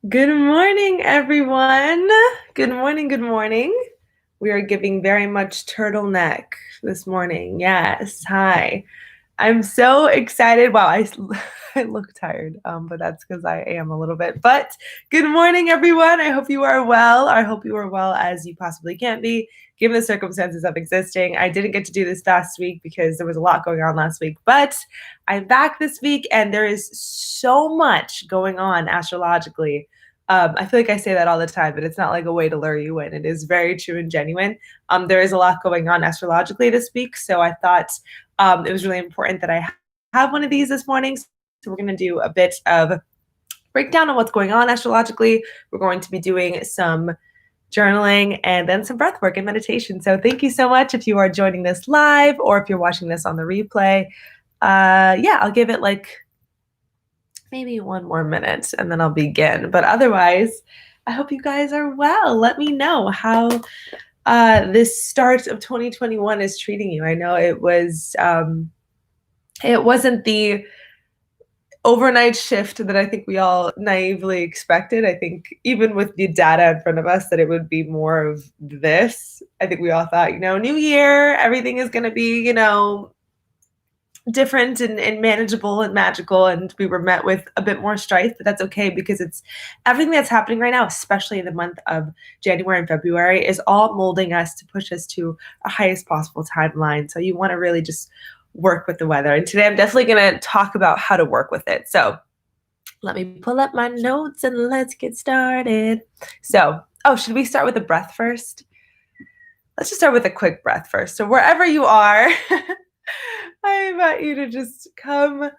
Good morning, everyone. Good morning. Good morning. We are giving very much turtleneck this morning. Yes. Hi. I'm so excited. Wow, I look tired, but that's because I am a little bit. But good morning, everyone. I hope you are well. I hope you are well as you possibly can be, given the circumstances of existing. I didn't get to do this last week because there was a lot going on last week, but I'm back this week, and there is so much going on astrologically. I feel like I say that all the time, but it's not like a way to lure you in. It is very true and genuine. There is a lot going on astrologically this week, so I thought it was really important that I have one of these this morning. So we're going to do a bit of breakdown on what's going on astrologically. We're going to be doing some journaling and then some breath work and meditation. So thank you so much if you are joining this live or if you're watching this on the replay. Yeah, I'll give it like maybe one more minute and then I'll begin. But otherwise, I hope you guys are well. Let me know how this start of 2021 is treating you. I know it wasn't the overnight shift that I think we all naively expected. I think even with the data in front of us that it would be more of this. I think we all thought, new year, everything is going to be, different and manageable and magical, and we were met with a bit more strife, but that's okay because it's everything that's happening right now, especially in the month of January and February, is all molding us to push us to a highest possible timeline. So you want to really just work with the weather, and today I'm definitely going to talk about how to work with it. So let me pull up my notes and let's get started. So should we start with the breath first? Let's just start with a quick breath first. So wherever you are, I invite you to just come.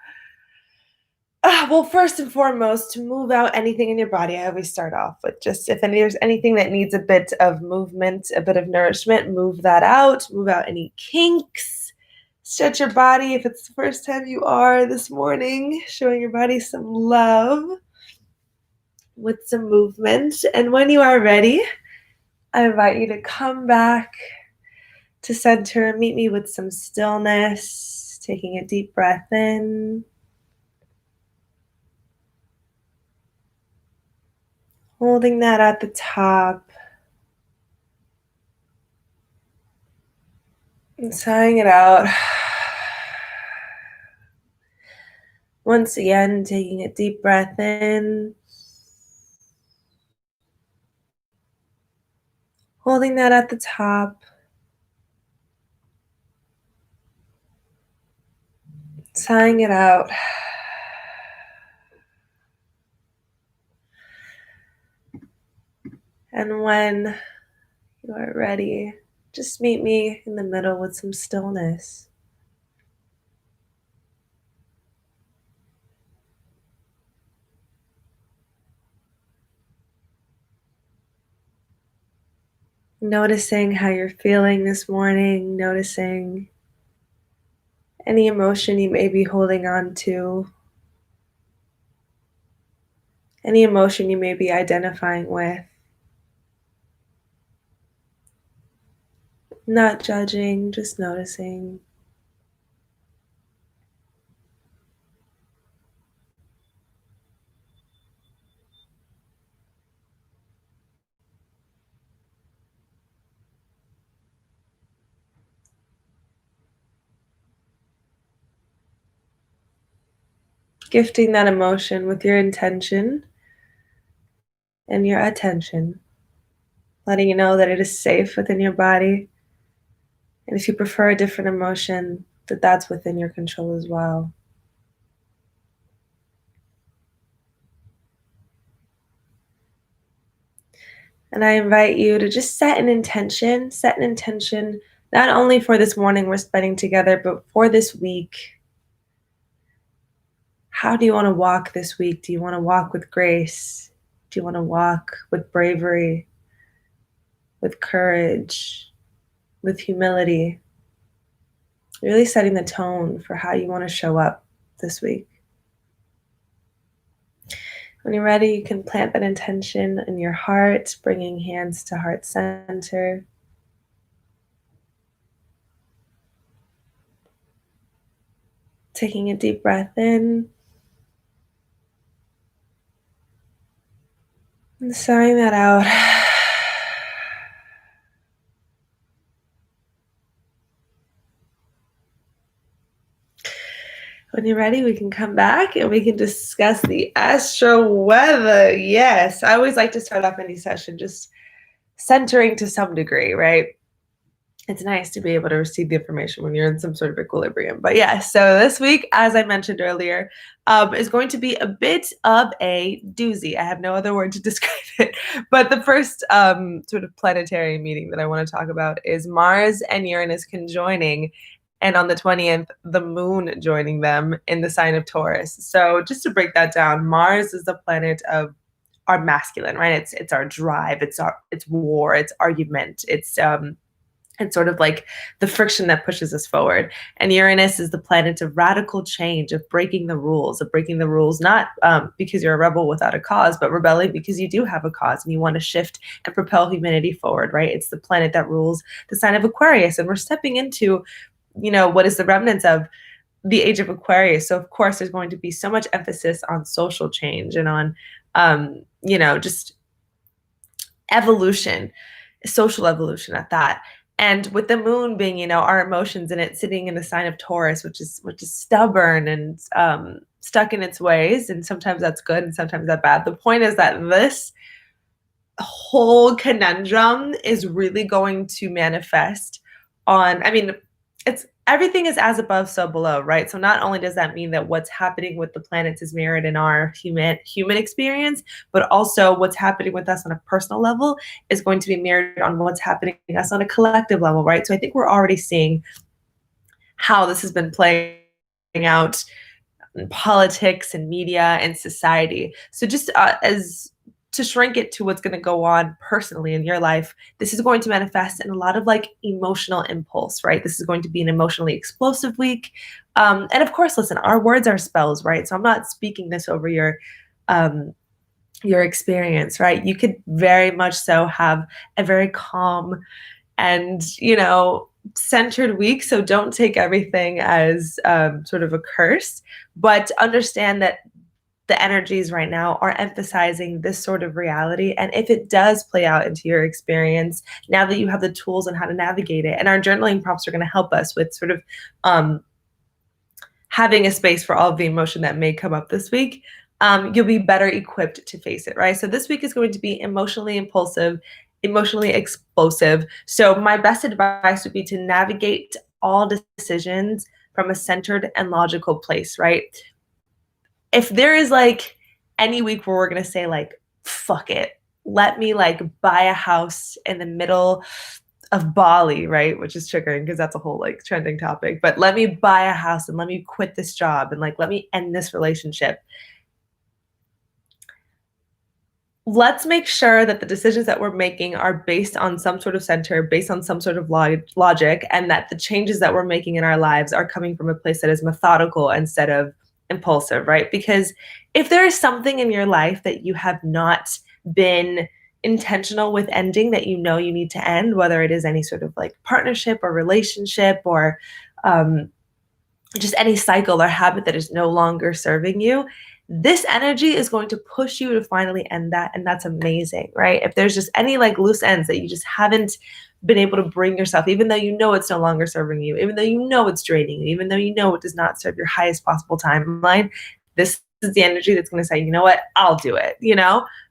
Well, first and foremost, to move out anything in your body. I always start off with just if there's anything that needs a bit of movement, a bit of nourishment, move that out. Move out any kinks. Stretch your body if it's the first time you are this morning, showing your body some love with some movement. And when you are ready, I invite you to come back to center. Meet me with some stillness, taking a deep breath in. Holding that at the top. And sighing it out. Once again, taking a deep breath in. Holding that at the top. Sighing it out. And when you are ready, just meet me in the middle with some stillness. Noticing how you're feeling this morning, noticing any emotion you may be holding on to, any emotion you may be identifying with. Not judging, just noticing. Gifting that emotion with your intention and your attention, letting you know that it is safe within your body. And if you prefer a different emotion, that's within your control as well. And I invite you to just set an intention not only for this morning we're spending together, but for this week. How do you want to walk this week? Do you want to walk with grace? Do you want to walk with bravery, with courage, with humility? Really setting the tone for how you want to show up this week. When you're ready, you can plant that intention in your heart, bringing hands to heart center. Taking a deep breath in. And sighing that out. When you're ready, we can come back and we can discuss the astro weather. Yes, I always like to start off any session just centering to some degree, right? It's nice to be able to receive the information when you're in some sort of equilibrium. But yeah, so this week, as I mentioned earlier, is going to be a bit of a doozy. I have no other word to describe it. But the first sort of planetary meeting that I want to talk about is Mars and Uranus conjoining. And on the 20th, the moon joining them in the sign of Taurus. So just to break that down, Mars is the planet of our masculine, right? It's our drive, it's war, it's argument, it's sort of like the friction that pushes us forward. And Uranus is the planet of radical change, of breaking the rules, not because you're a rebel without a cause, but rebelling because you do have a cause and you want to shift and propel humanity forward, right? It's the planet that rules the sign of Aquarius. And we're stepping into, what is the remnants of the age of Aquarius. So of course, there's going to be so much emphasis on social change and on, just evolution, social evolution at that. And with the moon being, our emotions, and it sitting in the sign of Taurus, which is stubborn and stuck in its ways, and sometimes that's good and sometimes that's bad. The point is that this whole conundrum is really going to manifest on, it's everything is as above, so below, right? So not only does that mean that what's happening with the planets is mirrored in our human experience, but also what's happening with us on a personal level is going to be mirrored on what's happening with us on a collective level, right? So I think we're already seeing how this has been playing out in politics and media and society. So just as to shrink it to what's going to go on personally in your life, this is going to manifest in a lot of like emotional impulse, right? This is going to be an emotionally explosive week. And of course, listen, our words are spells, right? So I'm not speaking this over your experience, right? You could very much so have a very calm and, centered week. So don't take everything as sort of a curse, but understand that the energies right now are emphasizing this sort of reality. And if it does play out into your experience, now that you have the tools on how to navigate it, and our journaling prompts are going to help us with sort of having a space for all of the emotion that may come up this week, you'll be better equipped to face it, right? So this week is going to be emotionally impulsive, emotionally explosive. So my best advice would be to navigate all decisions from a centered and logical place, right? If there is like any week where we're going to say like, fuck it, let me like buy a house in the middle of Bali, right? Which is triggering because that's a whole like trending topic, but let me buy a house and let me quit this job and like, let me end this relationship. Let's make sure that the decisions that we're making are based on some sort of center, based on some sort of logic, and that the changes that we're making in our lives are coming from a place that is methodical instead of impulsive, right? Because if there is something in your life that you have not been intentional with ending, that you need to end, whether it is any sort of like partnership or relationship or just any cycle or habit that is no longer serving you, this energy is going to push you to finally end that. And that's amazing, right? If there's just any like loose ends that you just haven't been able to bring yourself, even though you know it's no longer serving you, even though you know it's draining you, even though you know it does not serve your highest possible timeline, this is the energy that's going to say, you know what, I'll do it,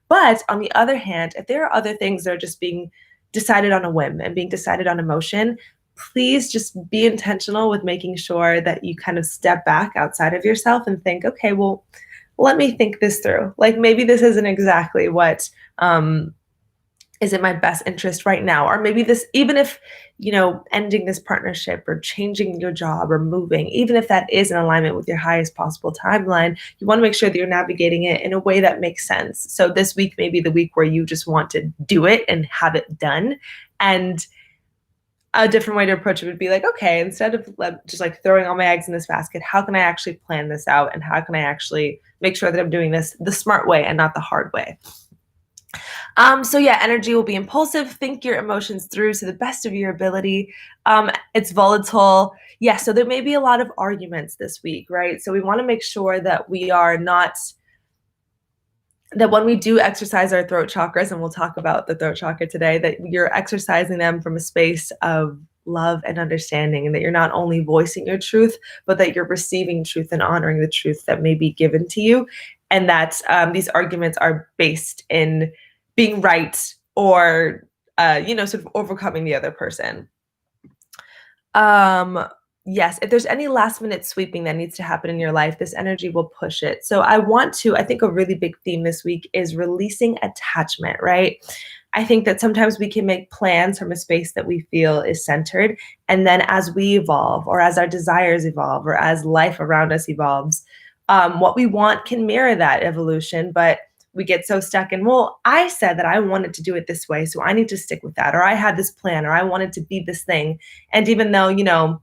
But on the other hand, if there are other things that are just being decided on a whim and being decided on emotion, please just be intentional with making sure that you kind of step back outside of yourself and think, okay, well, let me think this through. Like maybe this isn't exactly what is in my best interest right now. Or maybe this, even if, ending this partnership or changing your job or moving, even if that is in alignment with your highest possible timeline, you want to make sure that you're navigating it in a way that makes sense. So this week may be the week where you just want to do it and have it done. And a different way to approach it would be like, okay, instead of just like throwing all my eggs in this basket, how can I actually plan this out? And how can I actually make sure that I'm doing this the smart way and not the hard way? So yeah, energy will be impulsive. Think your emotions through to the best of your ability. It's volatile. Yeah, so there may be a lot of arguments this week, right? So we want to make sure that we are not that when we do exercise our throat chakras, and we'll talk about the throat chakra today, that you're exercising them from a space of love and understanding, and that you're not only voicing your truth, but that you're receiving truth and honoring the truth that may be given to you, and that these arguments are based in being right or sort of overcoming the other person. Yes, if there's any last minute sweeping that needs to happen in your life, this energy will push it. So I think a really big theme this week is releasing attachment, right? I think that sometimes we can make plans from a space that we feel is centered. And then as we evolve, or as our desires evolve, or as life around us evolves, what we want can mirror that evolution. But we get so stuck in, well, I said that I wanted to do it this way, so I need to stick with that. Or I had this plan, or I wanted to be this thing. And even though,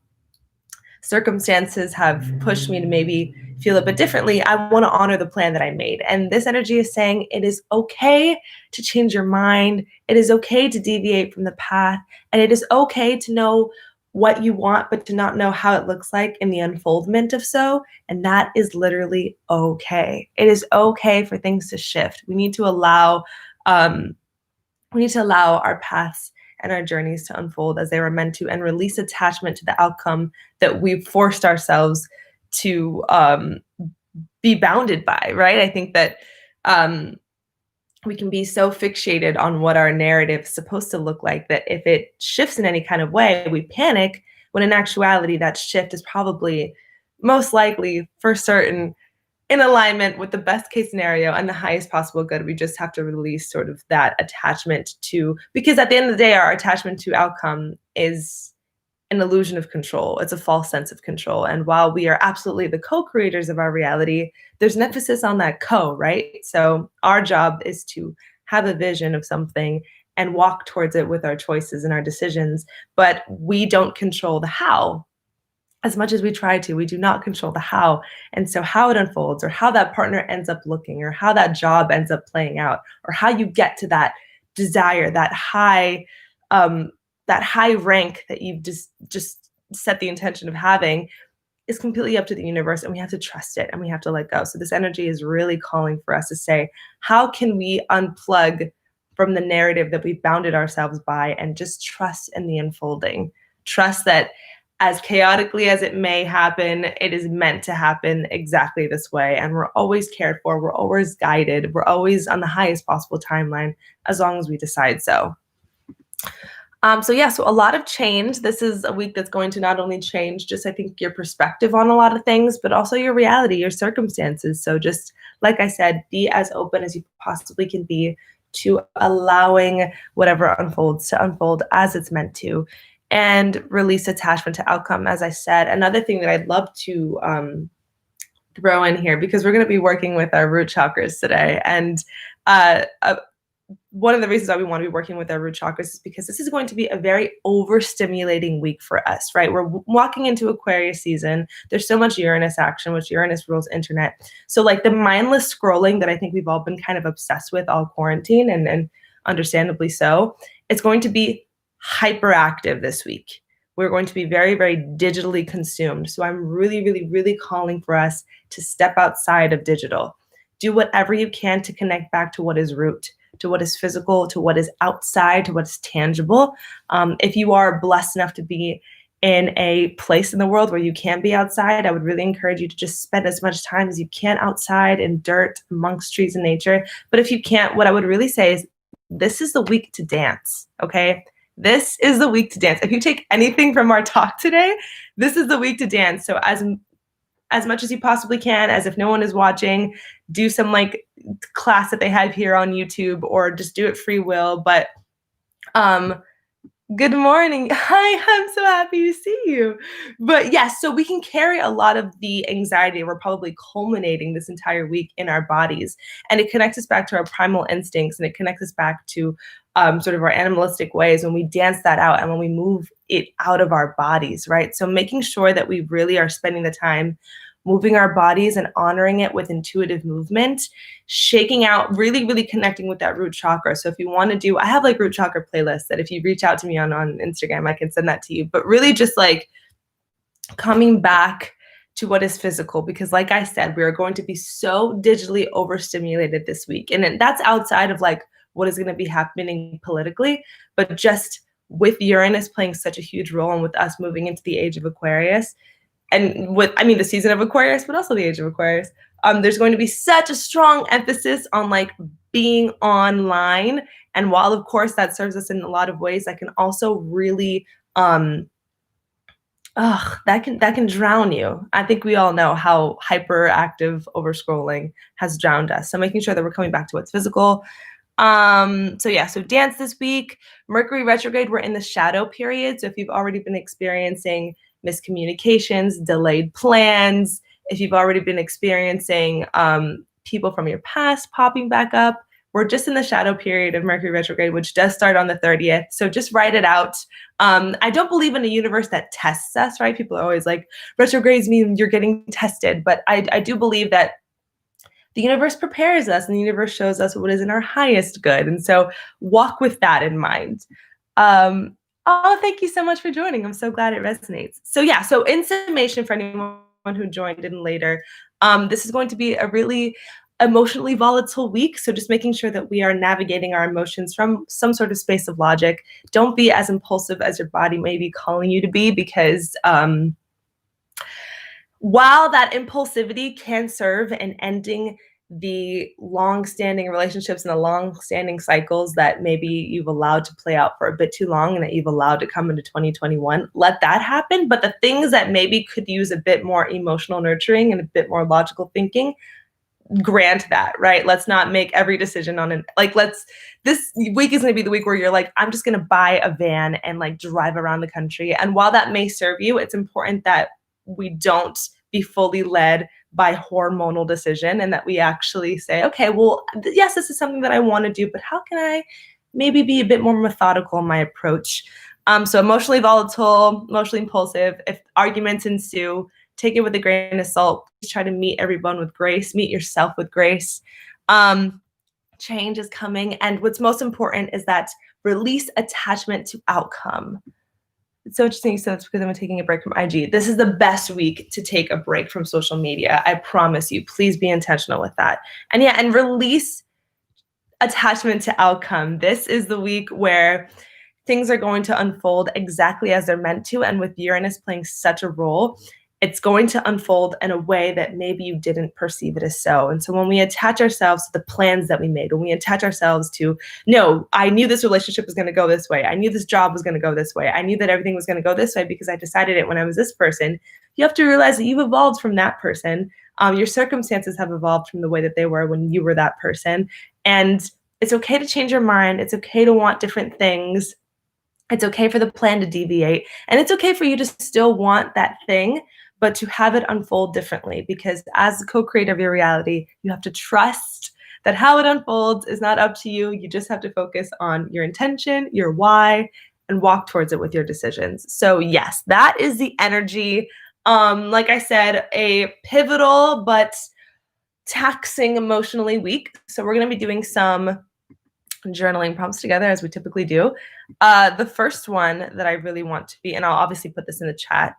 circumstances have pushed me to maybe feel a bit differently, I want to honor the plan that I made. And this energy is saying it is okay to change your mind. It is okay to deviate from the path. And it is okay to know what you want, but to not know how it looks like in the unfoldment of so. And that is literally okay. It is okay for things to shift. We need to allow our paths and our journeys to unfold as they were meant to, and release attachment to the outcome that we've forced ourselves to be bounded by, right? I think that we can be so fixated on what our narrative is supposed to look like that if it shifts in any kind of way, we panic, when in actuality, that shift is probably most likely for certain in alignment with the best case scenario and the highest possible good. We just have to release sort of that attachment to, because at the end of the day, our attachment to outcome is an illusion of control. It's a false sense of control. And while we are absolutely the co-creators of our reality, there's an emphasis on that right? So our job is to have a vision of something and walk towards it with our choices and our decisions, but we don't control the how. As much as we try to, we do not control the how. And so how it unfolds, or how that partner ends up looking, or how that job ends up playing out, or how you get to that desire, that high rank that you've just set the intention of having, is completely up to the universe, and we have to trust it and we have to let go. So this energy is really calling for us to say, how can we unplug from the narrative that we've bounded ourselves by and just trust in the unfolding? Trust that as chaotically as it may happen, it is meant to happen exactly this way. And we're always cared for, we're always guided, we're always on the highest possible timeline, as long as we decide so. So a lot of change. This is a week that's going to not only change just, I think, your perspective on a lot of things, but also your reality, your circumstances. So just like I said, be as open as you possibly can be to allowing whatever unfolds to unfold as it's meant to, and release attachment to outcome. As I said, another thing that I'd love to throw in here, because we're going to be working with our root chakras today. And one of the reasons why we want to be working with our root chakras is because this is going to be a very overstimulating week for us, right? We're walking into Aquarius season. There's so much Uranus action, which Uranus rules internet. So like the mindless scrolling that I think we've all been kind of obsessed with all quarantine, and understandably so, it's going to be hyperactive this week. We're going to be very, very digitally consumed. So I'm really, really, really calling for us to step outside of digital. Do whatever you can to connect back to what is root, to what is physical, to what is outside, to what is tangible. If you are blessed enough to be in a place in the world where you can be outside, I would really encourage you to just spend as much time as you can outside in dirt, amongst trees and nature. But if you can't, what I would really say is, this is the week to dance, okay? This is the week to dance. If you take anything from our talk today, this is the week to dance. So as much as you possibly can, as if no one is watching, do some like class that they have here on YouTube, or just do it free will. But good morning. Hi, I'm so happy to see you. But yes, so we can carry a lot of the anxiety. We're probably culminating this entire week in our bodies, and it connects us back to our primal instincts, and it connects us back to sort of our animalistic ways when we dance that out and when we move it out of our bodies, right? So making sure that we really are spending the time moving our bodies and honoring it with intuitive movement, shaking out, really, really connecting with that root chakra. So if you want to do, I have like root chakra playlists that if you reach out to me on Instagram, I can send that to you. But really just like coming back to what is physical, because like I said, we are going to be so digitally overstimulated this week. And that's outside of like what is going to be happening politically, but just with Uranus playing such a huge role and with us moving into the age of Aquarius, and with, I mean, the season of Aquarius, but also the age of Aquarius, there's going to be such a strong emphasis on like being online. And while of course that serves us in a lot of ways, that can also really that can drown you. I think we all know how hyperactive overscrolling has drowned us. So making sure that we're coming back to what's physical. So dance this week. Mercury retrograde, we're in the shadow period. So if you've already been experiencing miscommunications, delayed plans, if you've already been experiencing people from your past popping back up, we're just in the shadow period of Mercury retrograde, which does start on the 30th. So just write it out. I don't believe in a universe that tests us, right? People are always like, retrogrades mean you're getting tested. But I do believe that the universe prepares us and the universe shows us what is in our highest good. And so walk with that in mind. Thank you so much for joining. I'm so glad it resonates. So in summation, for anyone who joined in later, this is going to be a really emotionally volatile week. So just making sure that we are navigating our emotions from some sort of space of logic. Don't be as impulsive as your body may be calling you to be, because while that impulsivity can serve in ending the long-standing relationships and the long-standing cycles that maybe you've allowed to play out for a bit too long and that you've allowed to come into 2021, let that happen. But the things that maybe could use a bit more emotional nurturing and a bit more logical thinking, grant that, right? Let's not make every decision on this week is going to be the week where you're like, I'm just going to buy a van and like drive around the country. And while that may serve you, it's important that we don't be fully led by hormonal decision, and that we actually say, okay, well, yes, this is something that I want to do, but how can I maybe be a bit more methodical in my approach? So emotionally volatile, emotionally impulsive. If arguments ensue, take it with a grain of salt. Please try to meet everyone with grace, meet yourself with grace. Change is coming. And what's most important is that release attachment to outcome. It's so interesting. So it's because I'm taking a break from IG. This is the best week to take a break from social media. I promise you. Please be intentional with that. And release attachment to outcome. This is the week where things are going to unfold exactly as they're meant to. And with Uranus playing such a role, it's going to unfold in a way that maybe you didn't perceive it as so. And so when we attach ourselves to the plans that we made, when we attach ourselves to, no, I knew this relationship was going to go this way. I knew this job was going to go this way. I knew that everything was going to go this way because I decided it when I was this person. You have to realize that you've evolved from that person. Your circumstances have evolved from the way that they were when you were that person. And it's okay to change your mind. It's okay to want different things. It's okay for the plan to deviate. And it's okay for you to still want that thing, but to have it unfold differently, because as the co-creator of your reality, you have to trust that how it unfolds is not up to you. You just have to focus on your intention, your why, and walk towards it with your decisions. So yes, that is the energy. Like I said, a pivotal but taxing emotionally week. So we're going to be doing some journaling prompts together, as we typically do. The first one that I really want to be, and I'll obviously put this in the chat,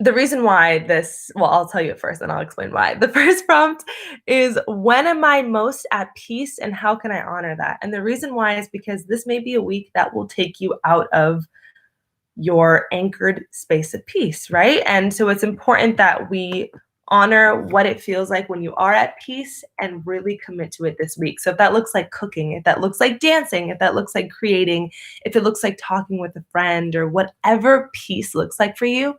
the reason why this, well, I'll tell you it first and I'll explain why. The first prompt is, when am I most at peace and how can I honor that? And the reason why is because this may be a week that will take you out of your anchored space of peace, right? And so it's important that we honor what it feels like when you are at peace and really commit to it this week. So if that looks like cooking, if that looks like dancing, if that looks like creating, if it looks like talking with a friend, or whatever peace looks like for you,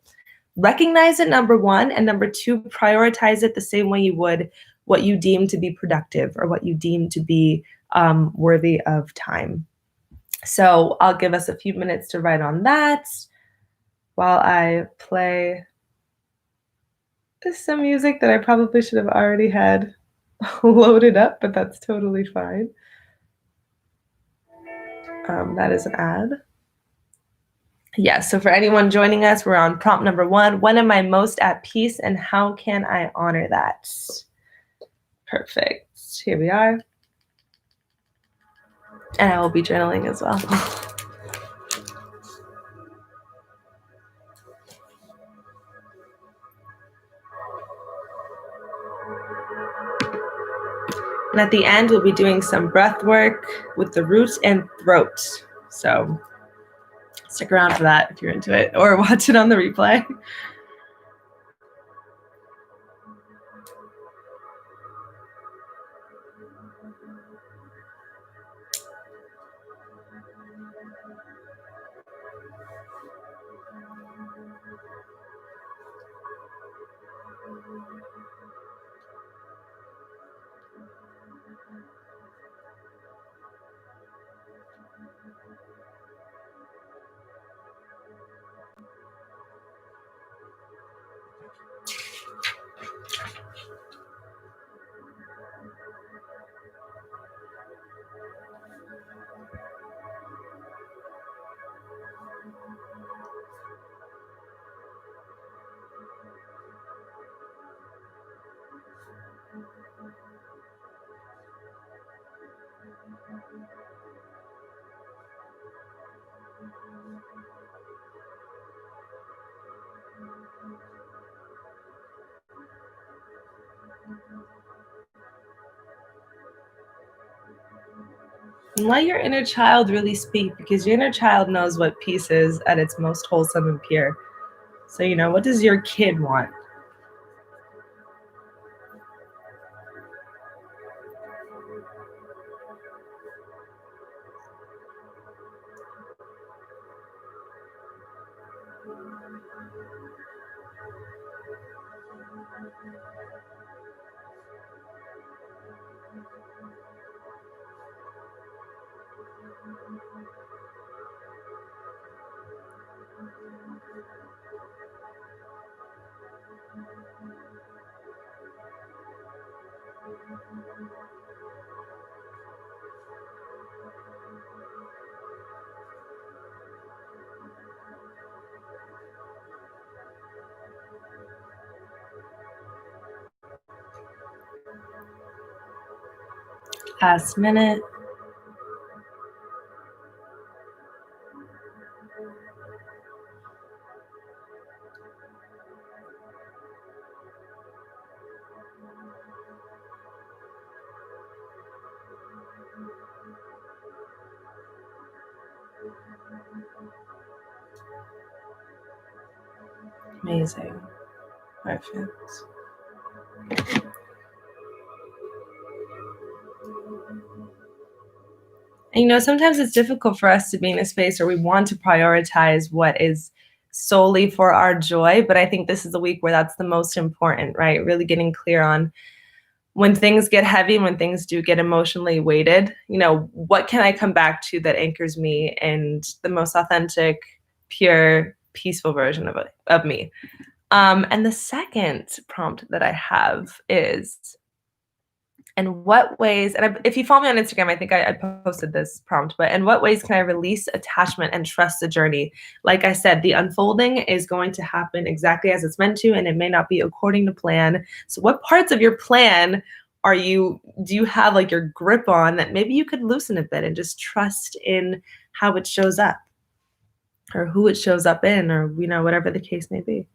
recognize it, number one, and number two, prioritize it the same way you would what you deem to be productive or what you deem to be worthy of time. So I'll give us a few minutes to write on that while I play some music that I probably should have already had loaded up, but that's totally fine. That is an ad. Yeah, so for anyone joining us, we're on prompt number one. When am I most at peace and how can I honor that? Perfect. Here we are. And I will be journaling as well. And at the end, we'll be doing some breath work with the root and throat. So stick around for that if you're into it, or watch it on the replay. And let your inner child really speak, because your inner child knows what peace is at its most wholesome and pure. So, what does your kid want? Last minute. Amazing. Perfect. And sometimes it's difficult for us to be in a space where we want to prioritize what is solely for our joy, but I think this is a week where that's the most important, right? Really getting clear on when things get heavy, when things do get emotionally weighted, what can I come back to that anchors me and the most authentic, pure, peaceful version of me. And the second prompt that I have is, in what ways, and if you follow me on Instagram, I think I posted this prompt, but in what ways can I release attachment and trust the journey? Like I said, the unfolding is going to happen exactly as it's meant to, and it may not be according to plan. So what parts of your plan do you have like your grip on that maybe you could loosen a bit and just trust in how it shows up, or who it shows up in, or whatever the case may be.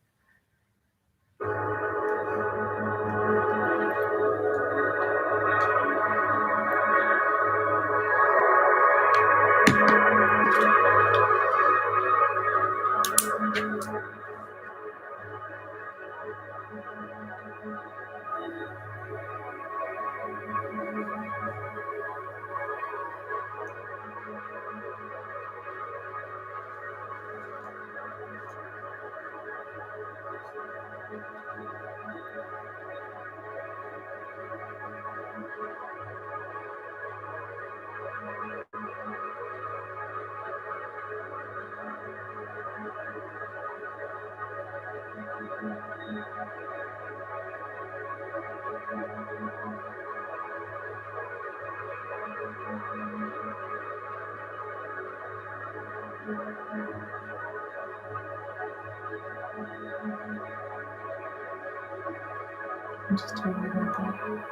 I'm just talking about that.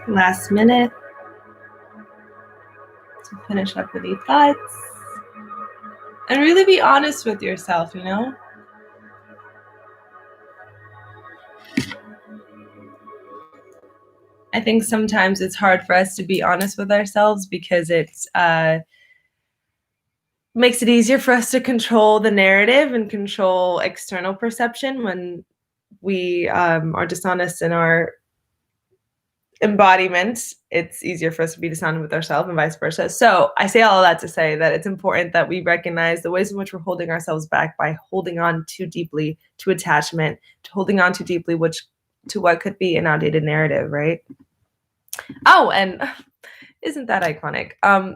Last minute to finish up with these thoughts. And really be honest with yourself, you know? I think sometimes it's hard for us to be honest with ourselves because it's makes it easier for us to control the narrative and control external perception when we are dishonest in our embodiment. It's easier for us to be dishonest with ourselves and vice versa. So I say all of that to say that it's important that we recognize the ways in which we're holding ourselves back by holding on too deeply to attachment, to holding on too deeply to what could be an outdated narrative, right? Oh, and isn't that iconic?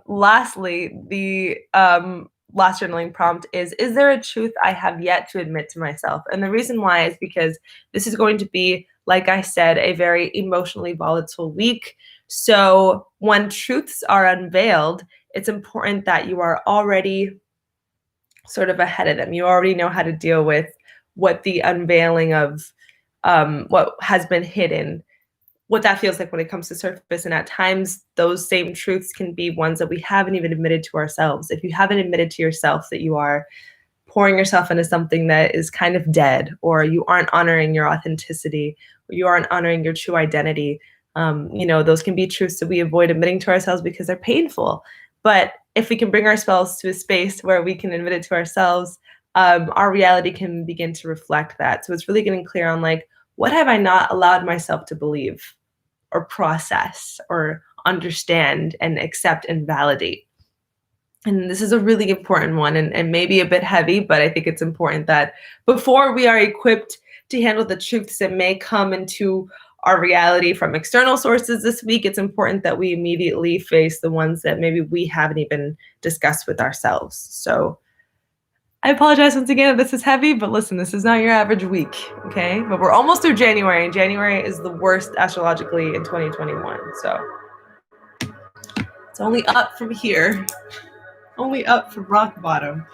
Lastly, the last journaling prompt is there a truth I have yet to admit to myself? And the reason why is because this is going to be, like I said, a very emotionally volatile week. So when truths are unveiled, it's important that you are already sort of ahead of them. You already know how to deal with what the unveiling of what has been hidden, what that feels like when it comes to surface. And at times, those same truths can be ones that we haven't even admitted to ourselves. If you haven't admitted to yourself that you are pouring yourself into something that is kind of dead, or you aren't honoring your authenticity, or you aren't honoring your true identity, those can be truths that we avoid admitting to ourselves because they're painful. But if we can bring ourselves to a space where we can admit it to ourselves, our reality can begin to reflect that. So it's really getting clear on like, what have I not allowed myself to believe or process or understand and accept and validate? And this is a really important one and maybe a bit heavy, but I think it's important that before we are equipped to handle the truths that may come into our reality from external sources this week, it's important that we immediately face the ones that maybe we haven't even discussed with ourselves. So I apologize once again if this is heavy, but listen, this is not your average week, okay? But we're almost through January, and January is the worst astrologically in 2021. So it's only up from here, only up from rock bottom.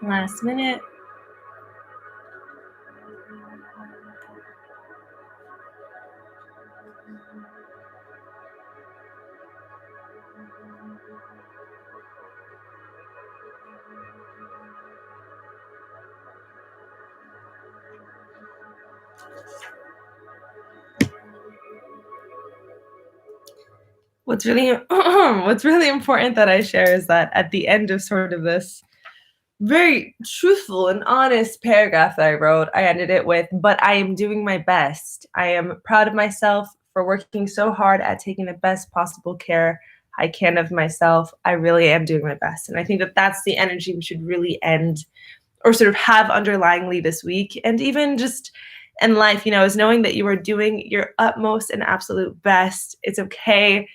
Last minute. What's really important that I share is that at the end of sort of this very truthful and honest paragraph that I wrote, I ended it with, "But I am doing my best. I am proud of myself for working so hard at taking the best possible care I can of myself. I really am doing my best." And I think that that's the energy we should really end or sort of have underlyingly this week. And even just in life, is knowing that you are doing your utmost and absolute best. It's okay.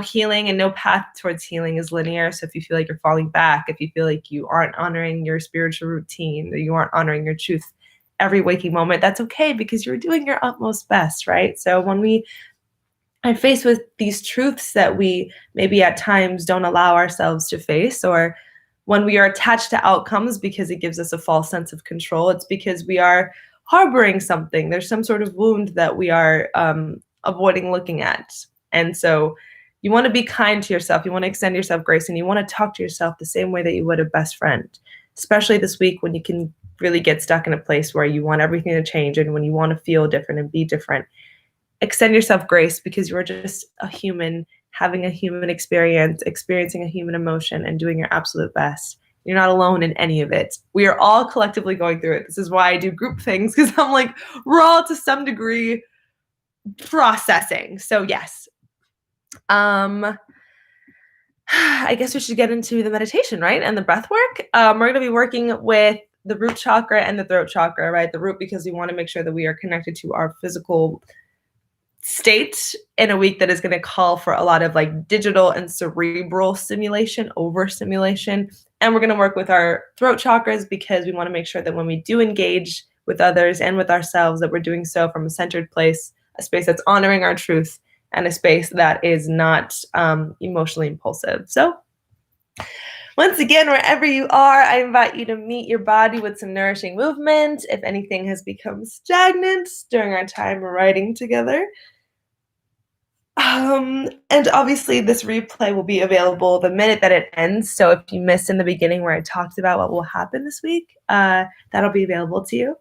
Healing and no path towards healing is linear. So if you feel like you're falling back, if you feel like you aren't honoring your spiritual routine, or you aren't honoring your truth every waking moment, that's okay because you're doing your utmost best, right? So when we are faced with these truths that we maybe at times don't allow ourselves to face, or when we are attached to outcomes because it gives us a false sense of control, it's because we are harboring something. There's some sort of wound that we are avoiding looking at. And so you want to be kind to yourself. You want to extend yourself grace, and you want to talk to yourself the same way that you would a best friend, especially this week when you can really get stuck in a place where you want everything to change and when you want to feel different and be different. Extend yourself grace because you're just a human having a human experience, experiencing a human emotion, and doing your absolute best. You're not alone in any of it. We are all collectively going through it. This is why I do group things, because I'm like, we're all to some degree processing. So yes. I guess we should get into the meditation, right? And the breath work. We're going to be working with the root chakra and the throat chakra, right? The root because we want to make sure that we are connected to our physical state in a week that is going to call for a lot of like digital and cerebral stimulation, overstimulation. And we're going to work with our throat chakras because we want to make sure that when we do engage with others and with ourselves, that we're doing so from a centered place, a space that's honoring our truth, and a space that is not emotionally impulsive. So once again, wherever you are, I invite you to meet your body with some nourishing movement. If anything has become stagnant during our time writing together, and obviously this replay will be available the minute that it ends. So if you missed in the beginning where I talked about what will happen this week, that'll be available to you.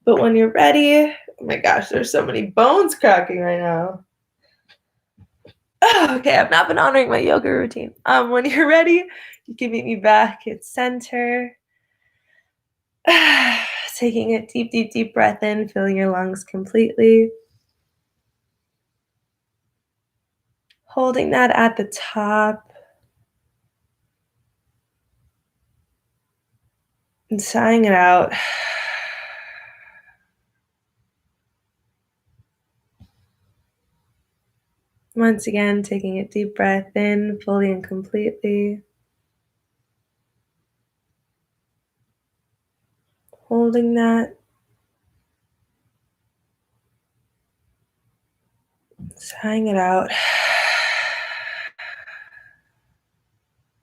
But when you're ready, oh my gosh, there's so many bones cracking right now. Okay, I've not been honoring my yoga routine. When you're ready, you can meet me back at center. Taking a deep, deep, deep breath in, filling your lungs completely. Holding that at the top. And sighing it out. Once again, taking a deep breath in, fully and completely. Holding that. Sighing it out.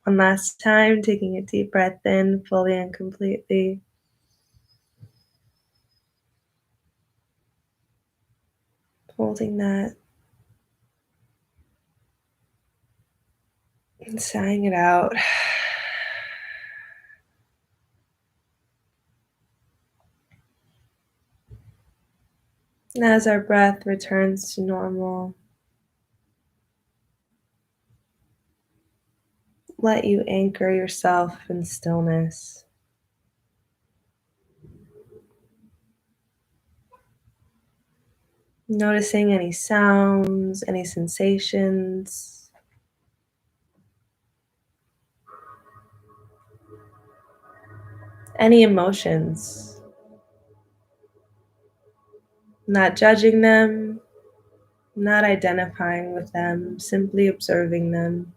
One last time, taking a deep breath in, fully and completely. Holding that. And sighing it out. And as our breath returns to normal, let you anchor yourself in stillness. Noticing any sounds, any sensations, any emotions. Not judging them, not identifying with them, simply observing them.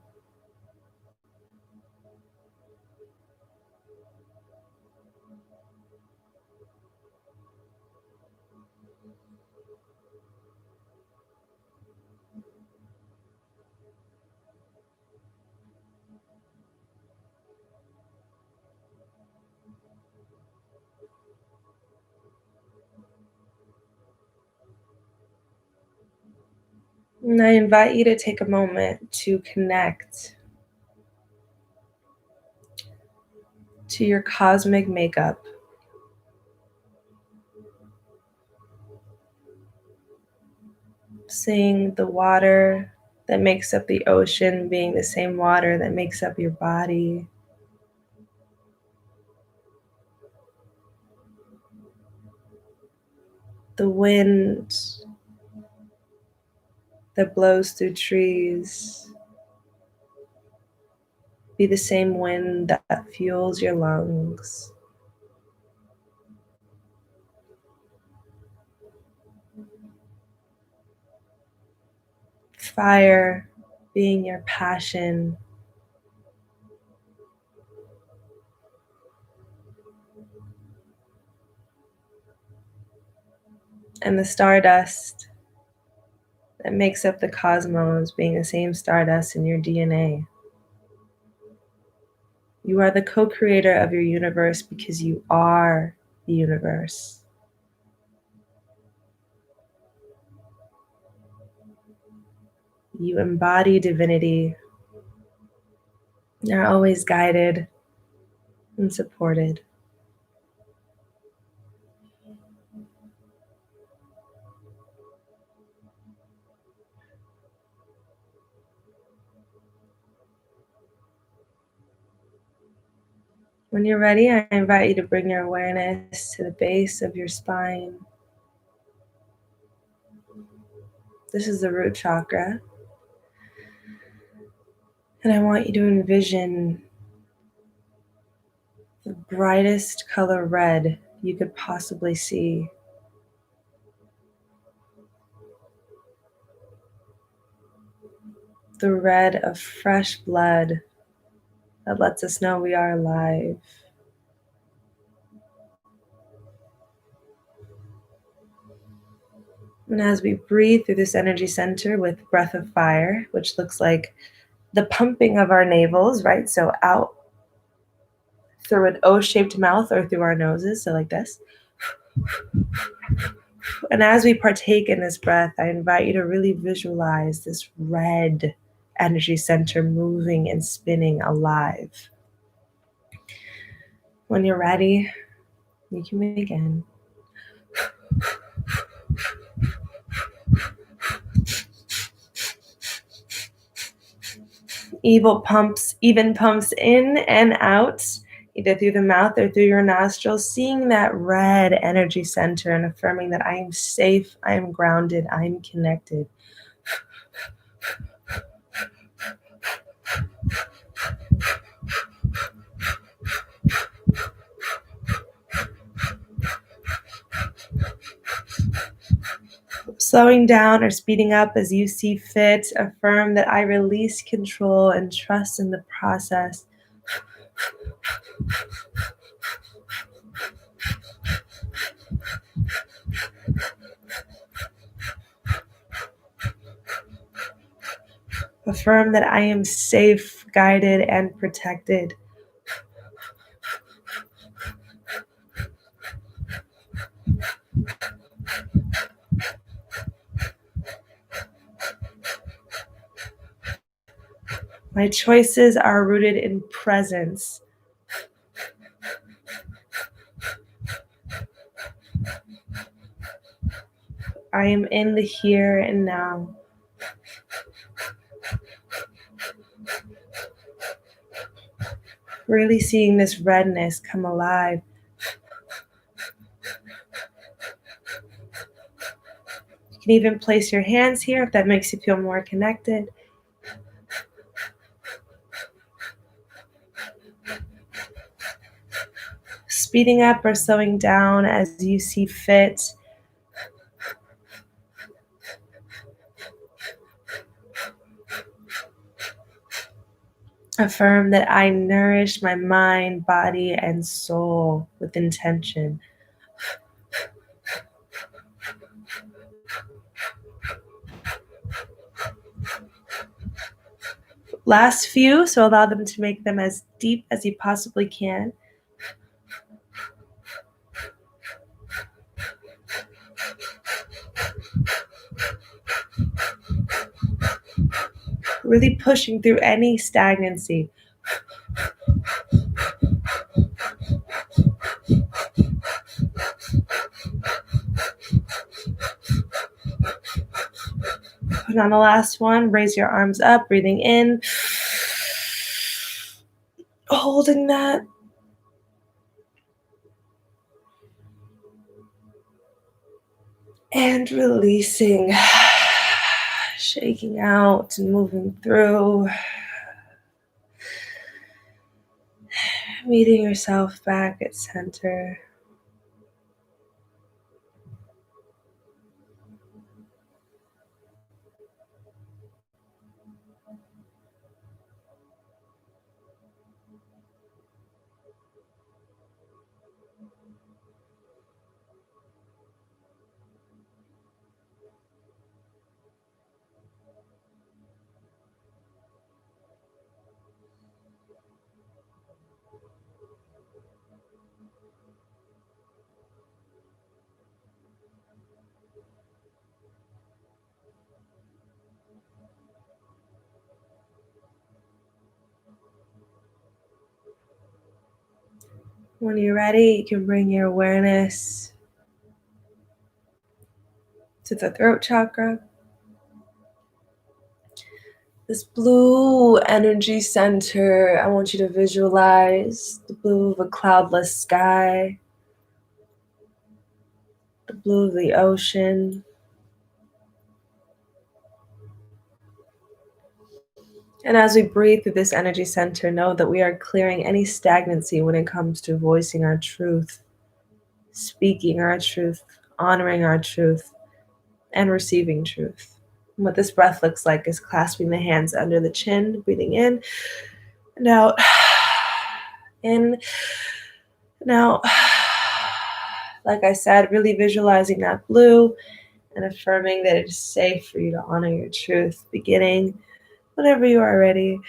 And I invite you to take a moment to connect to your cosmic makeup. Seeing the water that makes up the ocean being the same water that makes up your body. The wind that blows through trees be the same wind that fuels your lungs. Fire being your passion. And the stardust that makes up the cosmos being the same stardust in your DNA. You are the co-creator of your universe because you are the universe. You embody divinity. You're always guided and supported. When you're ready, I invite you to bring your awareness to the base of your spine. This is the root chakra. And I want you to envision the brightest color red you could possibly see. The red of fresh blood that lets us know we are alive. And as we breathe through this energy center with breath of fire, which looks like the pumping of our navels, right? So out through an O-shaped mouth or through our noses, so like this. And as we partake in this breath, I invite you to really visualize this red energy center moving and spinning alive. When you're ready, you can begin. Even pumps in and out, either through the mouth or through your nostrils, seeing that red energy center and affirming that I am safe, I am grounded, I am connected. Slowing down or speeding up as you see fit, affirm that I release control and trust in the process. Affirm that I am safe, guided, and protected. My choices are rooted in presence. I am in the here and now. Really seeing this redness come alive. You can even place your hands here if that makes you feel more connected. Speeding up or slowing down as you see fit. Affirm that I nourish my mind, body, and soul with intention. Last few, so allow them to make them as deep as you possibly can. Really pushing through any stagnancy. Put on the last one. Raise your arms up, breathing in. Holding that. And releasing. Shaking out and moving through. Meeting yourself back at center. When you're ready, you can bring your awareness to the throat chakra. This blue energy center, I want you to visualize the blue of a cloudless sky, the blue of the ocean. And as we breathe through this energy center, know that we are clearing any stagnancy when it comes to voicing our truth, speaking our truth, honoring our truth, and receiving truth. And what this breath looks like is clasping the hands under the chin, breathing in and out, in and out. Like I said, really visualizing that blue and affirming that it is safe for you to honor your truth, beginning whenever you are ready.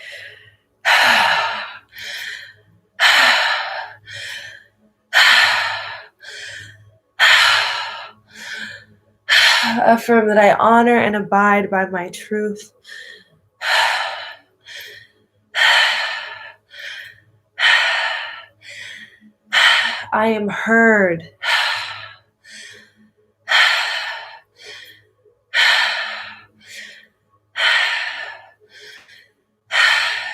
Affirm that I honor and abide by my truth. I am heard.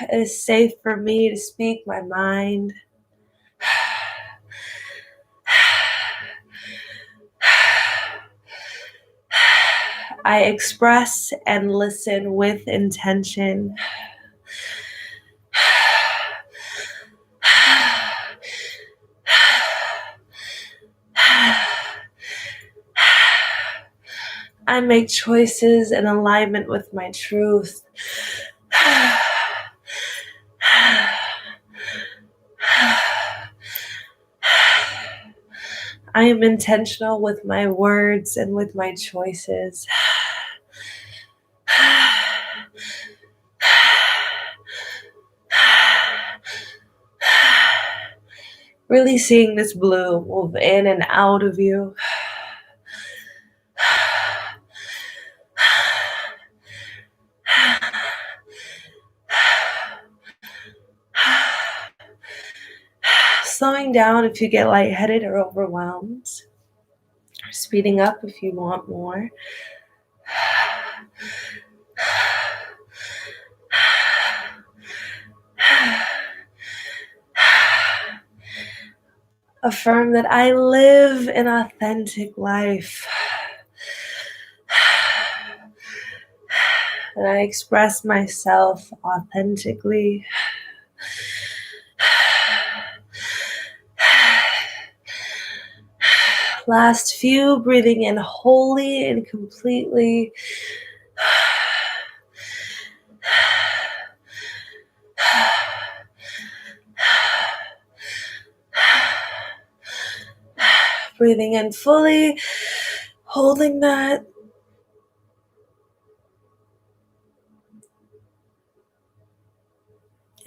It is safe for me to speak my mind. I express and listen with intention. I make choices in alignment with my truth. I am intentional with my words and with my choices. Really seeing this blue move in and out of you. Slowing down if you get lightheaded or overwhelmed. Speeding up if you want more. Affirm that I live an authentic life. That I express myself authentically. Last few, breathing in wholly and completely. Breathing in fully, holding that.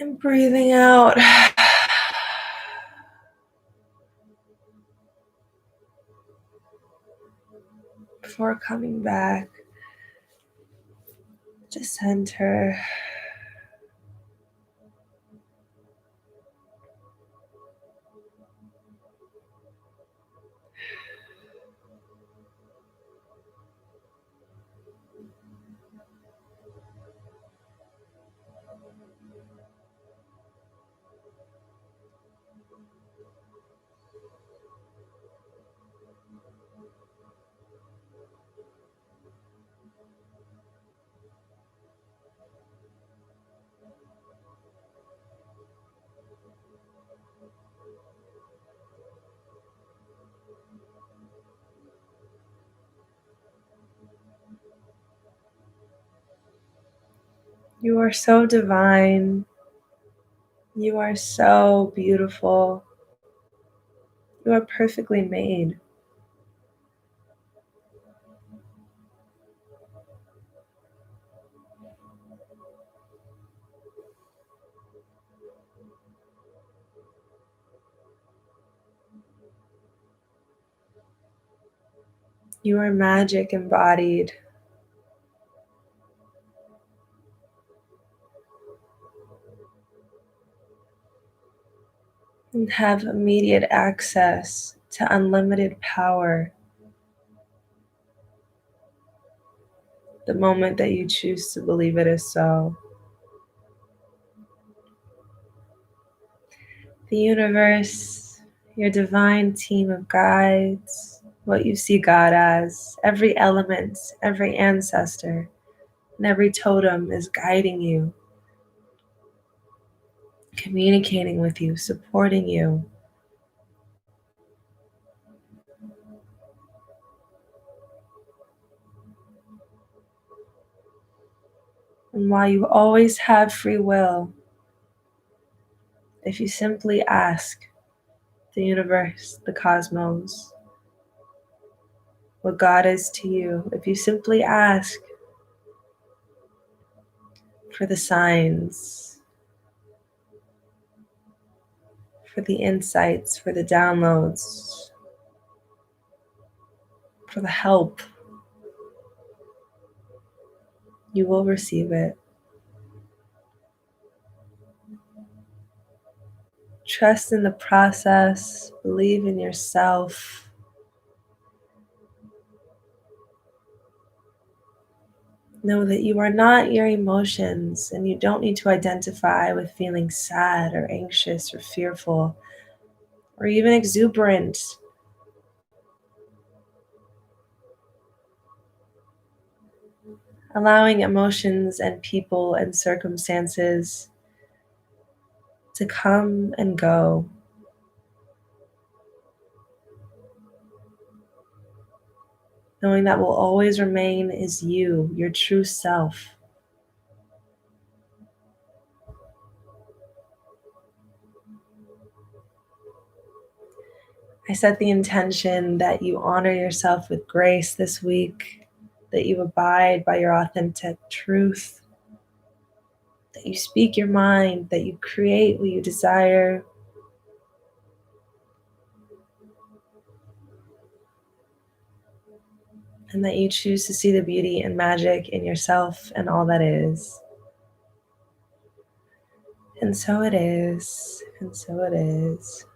And breathing out. Before coming back. to center. You are so divine. You are so beautiful. You are perfectly made. You are magic embodied. And have immediate access to unlimited power the moment that you choose to believe it is so. The universe, your divine team of guides, what you see God as, every element, every ancestor, and every totem is guiding you, communicating with you, supporting you. And while you always have free will, if you simply ask the universe, the cosmos, what God is to you, if you simply ask for the signs, for the insights, for the downloads, for the help, you will receive it. Trust in the process, believe in yourself. Know that you are not your emotions and you don't need to identify with feeling sad or anxious or fearful or even exuberant. Allowing emotions and people and circumstances to come and go. Knowing that will always remain is you, your true self. I set the intention that you honor yourself with grace this week, that you abide by your authentic truth, that you speak your mind, that you create what you desire, and that you choose to see the beauty and magic in yourself and all that is. And so it is, and so it is.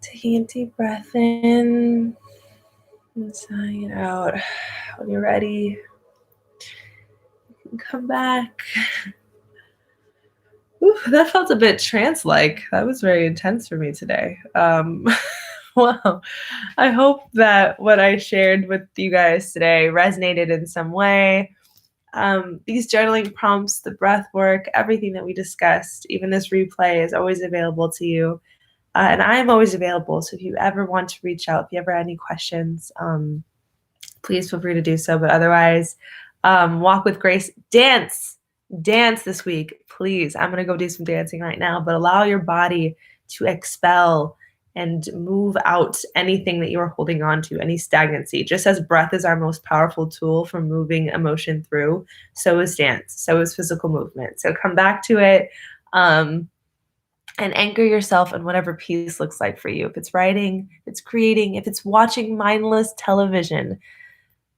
Taking a deep breath in and sighing it out. When you're ready, you can come back. Ooh, that felt a bit trance-like. That was very intense for me today. Well, I hope that what I shared with you guys today resonated in some way. These journaling prompts, the breath work, everything that we discussed, even this replay is always available to you. And I am always available. So if you ever want to reach out, if you ever have any questions, please feel free to do so. But otherwise, walk with grace, dance this week, please. I'm going to go do some dancing right now, but allow your body to expel and move out anything that you are holding on to, any stagnancy. Just as breath is our most powerful tool for moving emotion through, so is dance, so is physical movement. So come back to it. and anchor yourself in whatever peace looks like for you. If it's writing, if it's creating, if it's watching mindless television,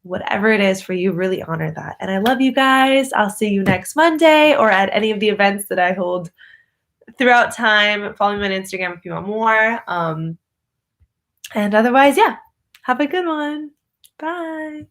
whatever it is for you, really honor that. And I love you guys. I'll see you next Monday or at any of the events that I hold throughout time. Follow me on Instagram if you want more. And otherwise, yeah, have a good one. Bye.